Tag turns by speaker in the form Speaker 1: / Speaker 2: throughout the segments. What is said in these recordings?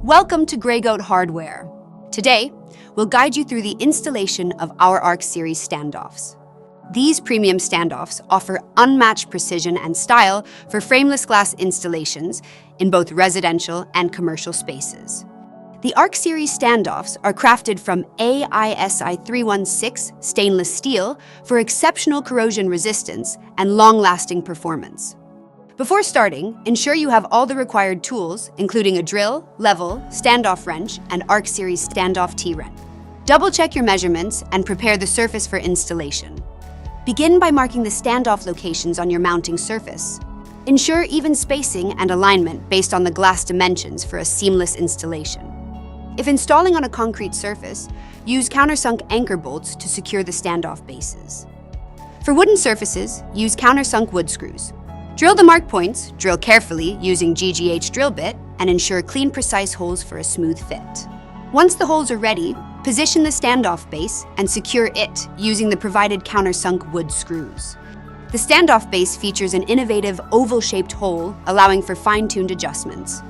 Speaker 1: Welcome to Grey Goat Hardware. Today, we'll guide you through the installation of our ARC series standoffs. These premium standoffs offer unmatched precision and style for frameless glass installations in both residential and commercial spaces. The ARC series standoffs are crafted from AISI 316 stainless steel for exceptional corrosion resistance and long-lasting performance. Before starting, ensure you have all the required tools, including a drill, level, standoff wrench, and ARC series standoff T-wrench. Double-check your measurements and prepare the surface for installation. Begin by marking the standoff locations on your mounting surface. Ensure even spacing and alignment based on the glass dimensions for a seamless installation. If installing on a concrete surface, use countersunk anchor bolts to secure the standoff bases. For wooden surfaces, use countersunk wood screws. Drill the mark points, drill carefully using GGH drill bit, and ensure clean, precise holes for a smooth fit. Once the holes are ready, position the standoff base and secure it using the provided countersunk wood screws. The standoff base features an innovative oval-shaped hole, allowing for fine-tuned adjustments.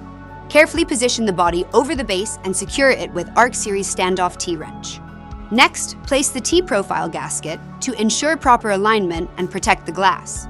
Speaker 1: Carefully position the body over the base and secure it with ARC series standoff T-wrench. Next, place the T-profile gasket to ensure proper alignment and protect the glass.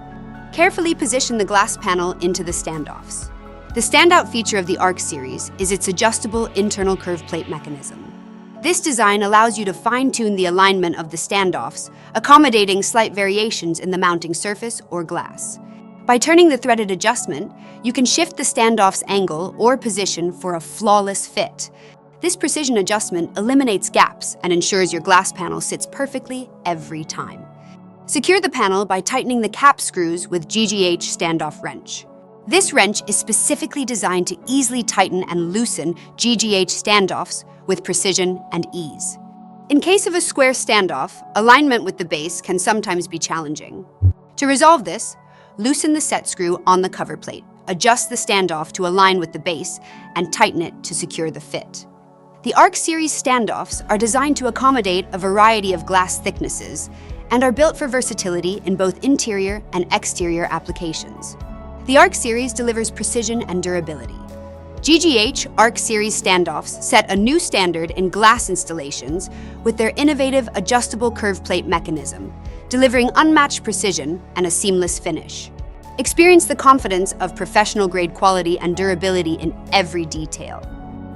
Speaker 1: Carefully position the glass panel into the standoffs. The standout feature of the ARC series is its adjustable internal curve plate mechanism. This design allows you to fine-tune the alignment of the standoffs, accommodating slight variations in the mounting surface or glass. By turning the threaded adjustment, you can shift the standoff's angle or position for a flawless fit. This precision adjustment eliminates gaps and ensures your glass panel sits perfectly every time. Secure the panel by tightening the cap screws with GGH standoff wrench. This wrench is specifically designed to easily tighten and loosen GGH standoffs with precision and ease. In case of a square standoff, alignment with the base can sometimes be challenging. To resolve this, loosen the set screw on the cover plate, adjust the standoff to align with the base, and tighten it to secure the fit. The ARC series standoffs are designed to accommodate a variety of glass thicknesses and are built for versatility in both interior and exterior applications. The ARC series delivers precision and durability. GGH ARC series standoffs set a new standard in glass installations with their innovative adjustable curve plate mechanism, delivering unmatched precision and a seamless finish. Experience the confidence of professional-grade quality and durability in every detail.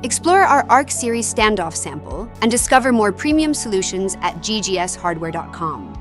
Speaker 1: Explore our ARC series standoff sample and discover more premium solutions at ggshardware.com.